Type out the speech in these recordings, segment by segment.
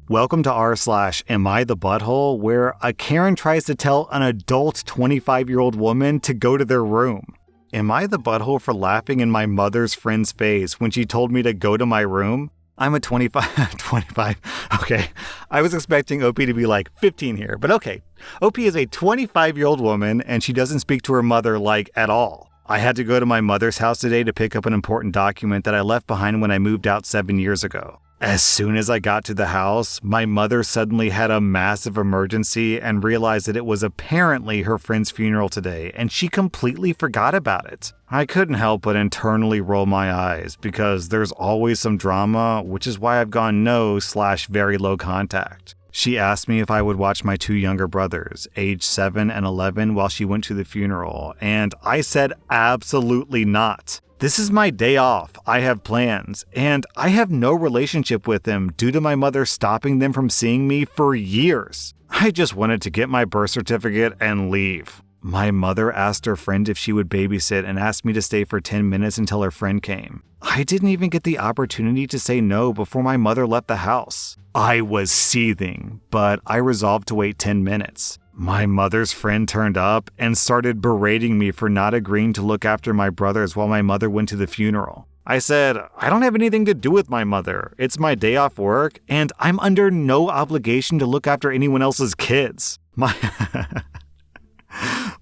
Welcome to r/Am I the Butthole, where a Karen tries to tell an adult 25-year-old woman to go to their room. Am I the butthole for laughing in my mother's friend's face when she told me to go to my room? I'm a 25, okay. I was expecting OP to be like 15 here, but okay. OP is a 25-year-old woman and she doesn't speak to her mother like at all. I had to go to my mother's house today to pick up an important document that I left behind when I moved out 7 years ago. As soon as I got to the house, my mother suddenly had a massive emergency and realized that it was apparently her friend's funeral today, and she completely forgot about it. I couldn't help but internally roll my eyes because there's always some drama, which is why I've gone no/very low contact. She asked me if I would watch my two younger brothers, aged 7 and 11, while she went to the funeral, and I said absolutely not. This is my day off, I have plans, and I have no relationship with them due to my mother stopping them from seeing me for years. I just wanted to get my birth certificate and leave. My mother asked her friend if she would babysit and asked me to stay for 10 minutes until her friend came. I didn't even get the opportunity to say no before my mother left the house. I was seething, but I resolved to wait 10 minutes. My mother's friend turned up and started berating me for not agreeing to look after my brothers while my mother went to the funeral. I said, I don't have anything to do with my mother. It's my day off work, and I'm under no obligation to look after anyone else's kids.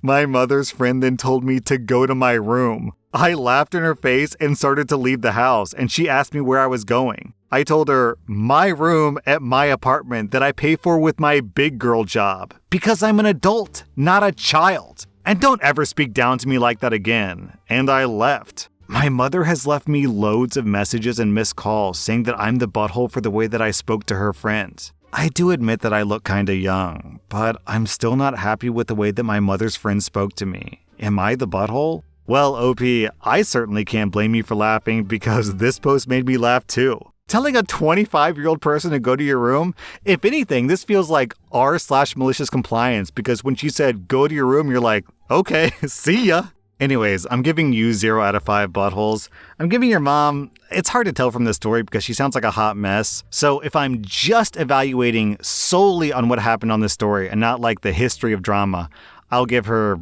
My mother's friend then told me to go to my room. I laughed in her face and started to leave the house, and she asked me where I was going. I told her, my room at my apartment that I pay for with my big girl job, because I'm an adult, not a child. And don't ever speak down to me like that again. And I left. My mother has left me loads of messages and missed calls saying that I'm the butthole for the way that I spoke to her friend. I do admit that I look kinda young, but I'm still not happy with the way that my mother's friend spoke to me. Am I the butthole? Well, OP, I certainly can't blame you for laughing because this post made me laugh too. Telling a 25-year-old person to go to your room? If anything, this feels like r/malicious compliance because when she said go to your room, you're like, okay, see ya. Anyways, I'm giving you 0 out of 5 buttholes. I'm giving your mom, it's hard to tell from this story because she sounds like a hot mess. So if I'm just evaluating solely on what happened on this story and not like the history of drama, I'll give her,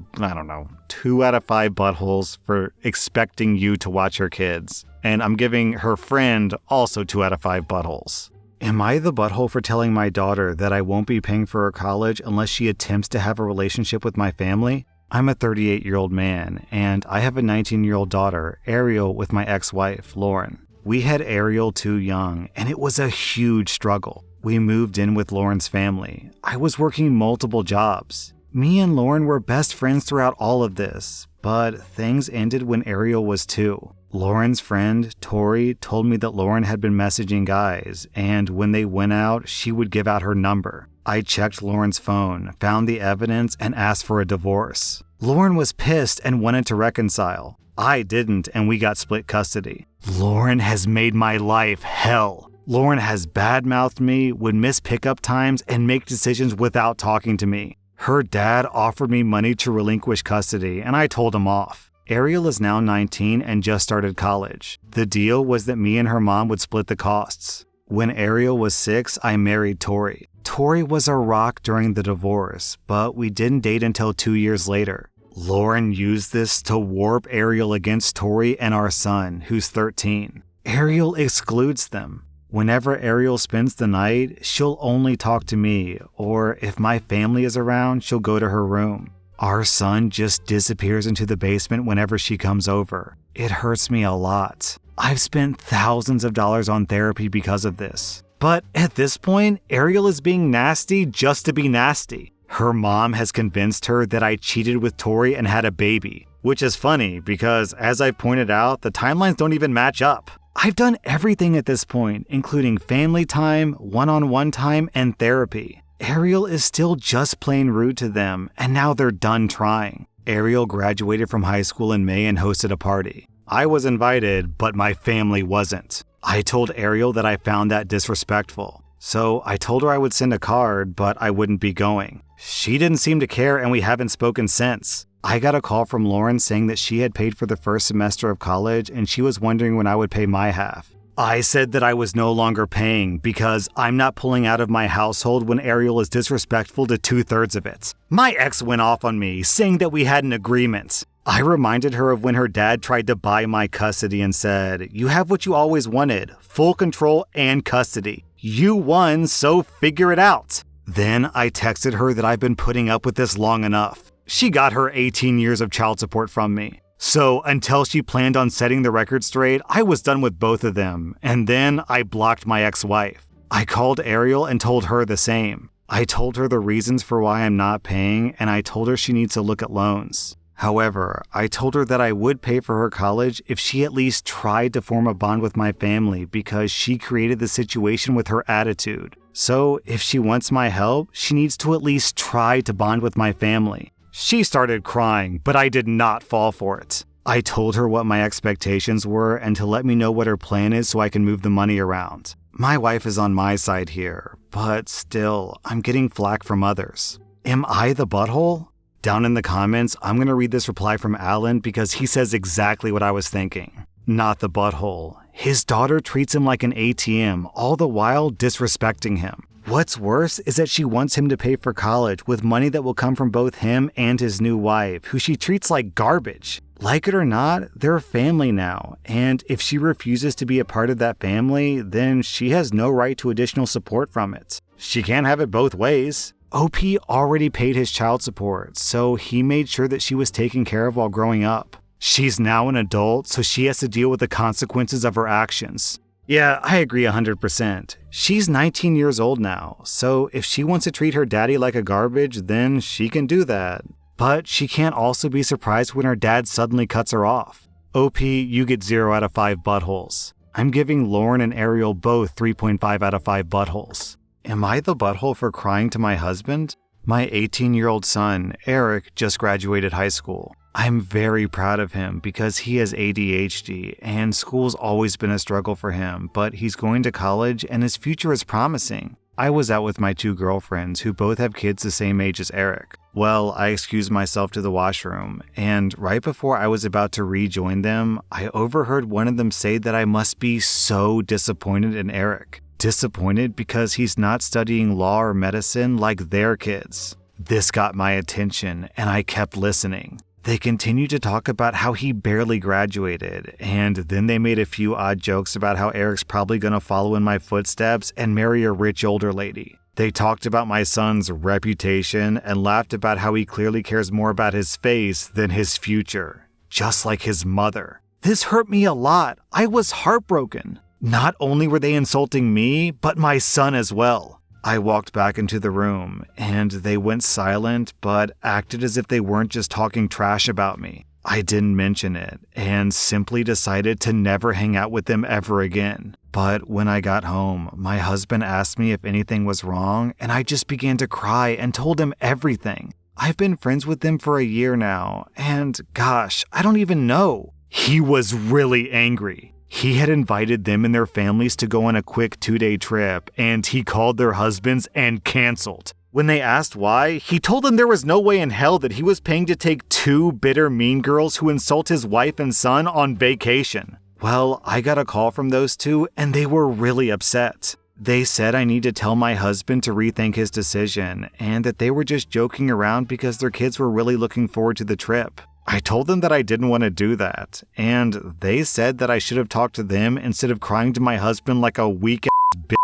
2 out of 5 buttholes for expecting you to watch her kids. And I'm giving her friend also 2 out of 5 buttholes. Am I the butthole for telling my daughter that I won't be paying for her college unless she attempts to have a relationship with my family? I'm a 38-year-old man, and I have a 19-year-old daughter, Ariel, with my ex-wife, Lauren. We had Ariel too young, and it was a huge struggle. We moved in with Lauren's family. I was working multiple jobs. Me and Lauren were best friends throughout all of this, but things ended when Ariel was 2. Lauren's friend, Tori, told me that Lauren had been messaging guys, and when they went out, she would give out her number. I checked Lauren's phone, found the evidence, and asked for a divorce. Lauren was pissed and wanted to reconcile. I didn't, and we got split custody. Lauren has made my life hell. Lauren has badmouthed me, would miss pickup times, and make decisions without talking to me. Her dad offered me money to relinquish custody, and I told him off. Ariel is now 19 and just started college. The deal was that me and her mom would split the costs. When Ariel was 6, I married Tori. Tori was a rock during the divorce, but we didn't date until 2 years later. Lauren used this to warp Ariel against Tori and our son, who's 13. Ariel excludes them. Whenever Ariel spends the night, she'll only talk to me, or if my family is around, she'll go to her room. Our son just disappears into the basement whenever she comes over. It hurts me a lot. I've spent thousands of dollars on therapy because of this. But at this point, Ariel is being nasty just to be nasty. Her mom has convinced her that I cheated with Tori and had a baby, which is funny because, as I pointed out, the timelines don't even match up. I've done everything at this point, including family time, one-on-one time, and therapy. Ariel is still just plain rude to them, and now they're done trying. Ariel graduated from high school in May and hosted a party. I was invited, but my family wasn't. I told Ariel that I found that disrespectful. So I told her I would send a card, but I wouldn't be going. She didn't seem to care, and we haven't spoken since. I got a call from Lauren saying that she had paid for the first semester of college and she was wondering when I would pay my half. I said that I was no longer paying because I'm not pulling out of my household when Ariel is disrespectful to 2/3 of it. My ex went off on me, saying that we had an agreement. I reminded her of when her dad tried to buy my custody and said, "You have what you always wanted, full control and custody. You won, so figure it out." Then I texted her that I've been putting up with this long enough. She got her 18 years of child support from me. So until she planned on setting the record straight, I was done with both of them, and then I blocked my ex-wife. I called Ariel and told her the same. I told her the reasons for why I'm not paying, and I told her she needs to look at loans. However, I told her that I would pay for her college if she at least tried to form a bond with my family because she created the situation with her attitude. So if she wants my help, she needs to at least try to bond with my family. She started crying, but I did not fall for it. I told her what my expectations were and to let me know what her plan is so I can move the money around. My wife is on my side here, but still, I'm getting flack from others. Am I the butthole? Down in the comments, I'm going to read this reply from Alan because he says exactly what I was thinking. Not the butthole. His daughter treats him like an ATM, all the while disrespecting him. What's worse is that she wants him to pay for college with money that will come from both him and his new wife, who she treats like garbage. Like it or not, they're family now, and if she refuses to be a part of that family, then she has no right to additional support from it. She can't have it both ways. OP already paid his child support, so he made sure that she was taken care of while growing up. She's now an adult, so she has to deal with the consequences of her actions. Yeah, I agree 100%. She's 19 years old now, so if she wants to treat her daddy like a garbage, then she can do that. But she can't also be surprised when her dad suddenly cuts her off. OP, you get 0 out of 5 buttholes. I'm giving Lauren and Ariel both 3.5 out of 5 buttholes. Am I the butthole for crying to my husband? My 18-year-old son, Eric, just graduated high school. I'm very proud of him because he has ADHD and school's always been a struggle for him, but he's going to college and his future is promising. I was out with my 2 girlfriends who both have kids the same age as Eric. Well, I excused myself to the washroom, and right before I was about to rejoin them, I overheard one of them say that I must be so disappointed in Eric. Disappointed because he's not studying law or medicine like their kids. This got my attention, and I kept listening. They continued to talk about how he barely graduated, and then they made a few odd jokes about how Eric's probably going to follow in my footsteps and marry a rich older lady. They talked about my son's reputation and laughed about how he clearly cares more about his face than his future, just like his mother. This hurt me a lot. I was heartbroken. Not only were they insulting me, but my son as well. I walked back into the room, and they went silent, but acted as if they weren't just talking trash about me. I didn't mention it, and simply decided to never hang out with them ever again. But when I got home, my husband asked me if anything was wrong, and I just began to cry and told him everything. I've been friends with them for a year now, and gosh, I don't even know. He was really angry. He had invited them and their families to go on a quick 2-day trip, and he called their husbands and canceled. When they asked why, he told them there was no way in hell that he was paying to take 2 bitter mean girls who insult his wife and son on vacation. Well, I got a call from those 2, and they were really upset. They said I need to tell my husband to rethink his decision, and that they were just joking around because their kids were really looking forward to the trip. I told them that I didn't want to do that, and they said that I should have talked to them instead of crying to my husband like a weak-ass bitch.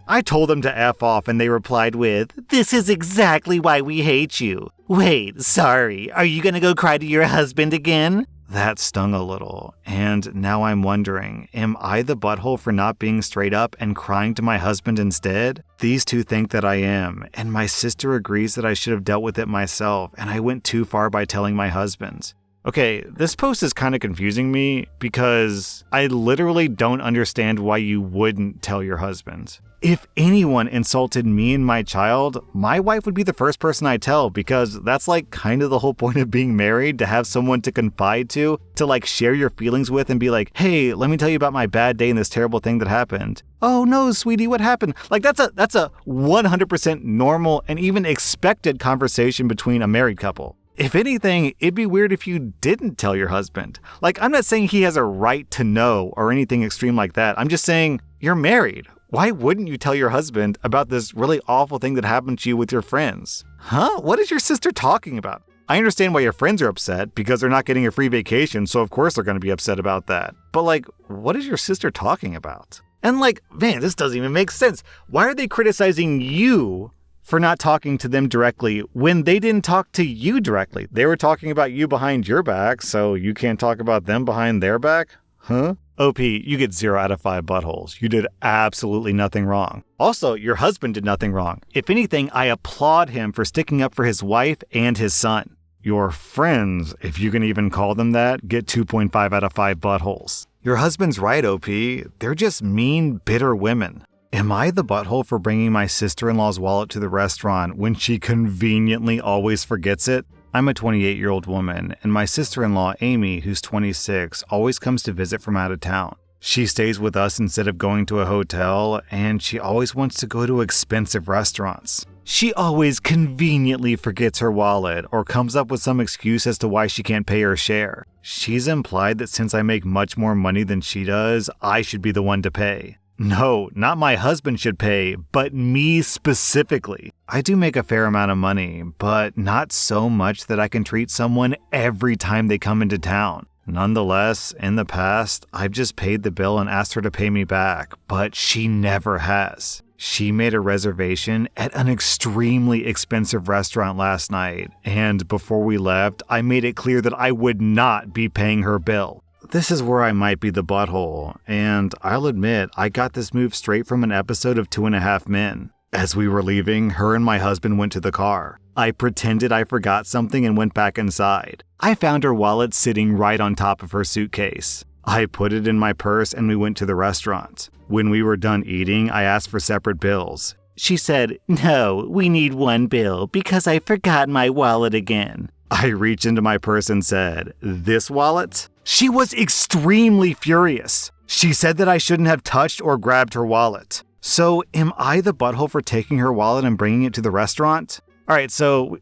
I told them to F off, and they replied with, "This is exactly why we hate you. Wait, sorry, are you gonna go cry to your husband again?" That stung a little, and now I'm wondering, am I the butthole for not being straight up and crying to my husband instead? These 2 think that I am, and my sister agrees that I should have dealt with it myself, and I went too far by telling my husband. Okay, this post is kind of confusing me because I literally don't understand why you wouldn't tell your husband. If anyone insulted me and my child, my wife would be the first person I tell because that's like kind of the whole point of being married, to have someone to confide to like share your feelings with and be like, "Hey, let me tell you about my bad day and this terrible thing that happened." "Oh no, sweetie, what happened?" Like that's a 100% normal and even expected conversation between a married couple. If anything, it'd be weird if you didn't tell your husband. Like, I'm not saying he has a right to know or anything extreme like that. I'm just saying you're married. Why wouldn't you tell your husband about this really awful thing that happened to you with your friends? Huh? What is your sister talking about? I understand why your friends are upset because they're not getting a free vacation, so of course they're going to be upset about that. But like, what is your sister talking about? And like, man, this doesn't even make sense. Why are they criticizing you for not talking to them directly when they didn't talk to you directly? They were talking about you behind your back, so you can't talk about them behind their back? Huh? OP, you get 0 out of 5 buttholes. You did absolutely nothing wrong. Also, your husband did nothing wrong. If anything, I applaud him for sticking up for his wife and his son. Your friends, if you can even call them that, get 2.5 out of 5 buttholes. Your husband's right, OP. They're just mean, bitter women. Am I the butthole for bringing my sister-in-law's wallet to the restaurant when she conveniently always forgets it? I'm a 28-year-old woman, and my sister-in-law, Amy, who's 26, always comes to visit from out of town. She stays with us instead of going to a hotel, and she always wants to go to expensive restaurants. She always conveniently forgets her wallet or comes up with some excuse as to why she can't pay her share. She's implied that since I make much more money than she does, I should be the one to pay. No, not my husband should pay, but me specifically. I do make a fair amount of money, but not so much that I can treat someone every time they come into town. Nonetheless, in the past, I've just paid the bill and asked her to pay me back, but she never has. She made a reservation at an extremely expensive restaurant last night, and before we left, I made it clear that I would not be paying her bill. This is where I might be the butthole, and I'll admit I got this move straight from an episode of 2.5 Men. As we were leaving, her and my husband went to the car. I pretended I forgot something and went back inside. I found her wallet sitting right on top of her suitcase. I put it in my purse and we went to the restaurant. When we were done eating, I asked for separate bills. She said, "No, we need one bill because I forgot my wallet again." I reached into my purse and said, "This wallet?" She was extremely furious. She said that I shouldn't have touched or grabbed her wallet. So am I the butthole for taking her wallet and bringing it to the restaurant? All right, so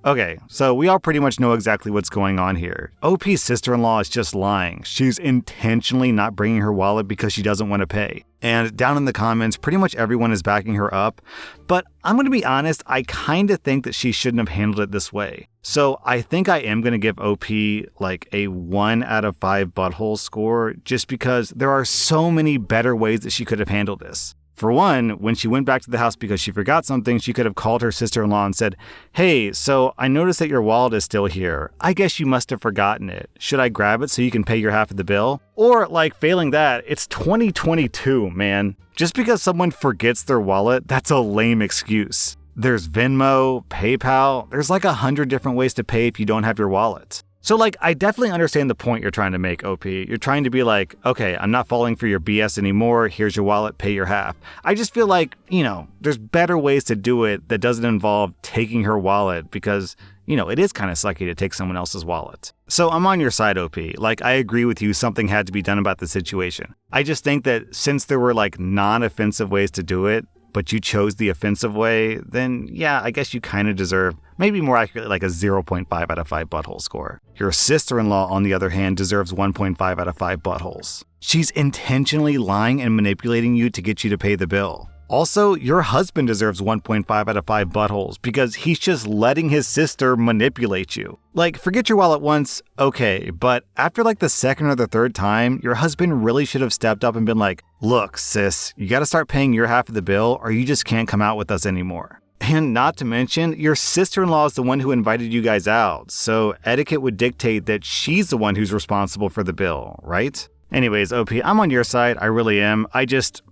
we all pretty much know exactly what's going on here. OP's sister-in-law is just lying. She's intentionally not bringing her wallet because she doesn't want to pay. And down in the comments, pretty much everyone is backing her up. But I'm going to be honest, I kind of think that she shouldn't have handled it this way. So I think I am going to give OP like a 1 out of 5 butthole score just because there are so many better ways that she could have handled this. For one, when she went back to the house because she forgot something, she could have called her sister-in-law and said, "Hey, so I noticed that your wallet is still here. I guess you must have forgotten it. Should I grab it so you can pay your half of the bill?" Or, like, failing that, it's 2022, man. Just because someone forgets their wallet, that's a lame excuse. There's Venmo, PayPal, there's like 100 different ways to pay if you don't have your wallet. So, like, I definitely understand the point you're trying to make, OP. You're trying to be like, okay, I'm not falling for your BS anymore. Here's your wallet, pay your half. I just feel like, there's better ways to do it that doesn't involve taking her wallet because, it is kind of sucky to take someone else's wallet. So I'm on your side, OP. Like, I agree with you. Something had to be done about the situation. I just think that since there were, like, non-offensive ways to do it, but you chose the offensive way, then yeah, I guess you kind of deserve, maybe more accurately, like a 0.5 out of 5 butthole score. Your sister-in-law, on the other hand, deserves 1.5 out of 5 buttholes. She's intentionally lying and manipulating you to get you to pay the bill. Also, your husband deserves 1.5 out of 5 buttholes because he's just letting his sister manipulate you. Like, forget your wallet once, okay, but after like the second or the third time, your husband really should have stepped up and been like, "Look, sis, you gotta start paying your half of the bill or you just can't come out with us anymore." And not to mention, your sister-in-law is the one who invited you guys out, so etiquette would dictate that she's the one who's responsible for the bill, right? Anyways, OP, I'm on your side, I really am.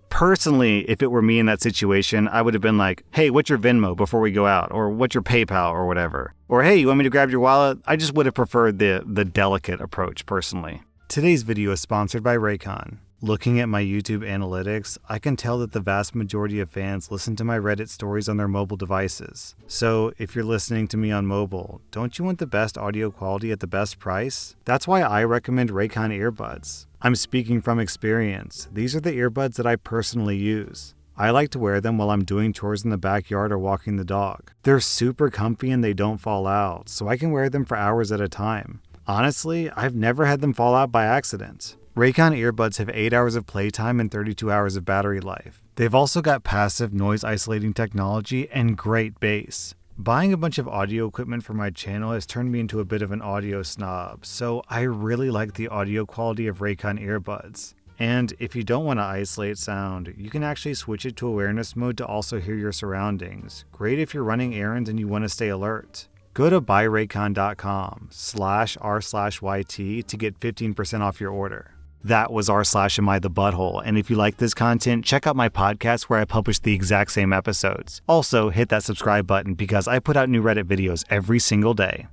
Personally, if it were me in that situation, I would have been like, "Hey, what's your Venmo before we go out?" Or "What's your PayPal?" or whatever. Or, "Hey, you want me to grab your wallet?" I just would have preferred the delicate approach, personally. Today's video is sponsored by Raycon. Looking at my YouTube analytics, I can tell that the vast majority of fans listen to my Reddit stories on their mobile devices. So if you're listening to me on mobile, don't you want the best audio quality at the best price? That's why I recommend Raycon earbuds. I'm speaking from experience. These are the earbuds that I personally use. I like to wear them while I'm doing chores in the backyard or walking the dog. They're super comfy and they don't fall out, so I can wear them for hours at a time. Honestly, I've never had them fall out by accident. Raycon earbuds have 8 hours of playtime and 32 hours of battery life. They've also got passive noise isolating technology and great bass. Buying a bunch of audio equipment for my channel has turned me into a bit of an audio snob, so I really like the audio quality of Raycon earbuds. And if you don't want to isolate sound, you can actually switch it to awareness mode to also hear your surroundings. Great if you're running errands and you want to stay alert. Go to buyraycon.com/r/YT to get 15% off your order. That was r/AmITheButthole, and if you like this content, check out my podcast where I publish the exact same episodes. Also, hit that subscribe button because I put out new Reddit videos every single day.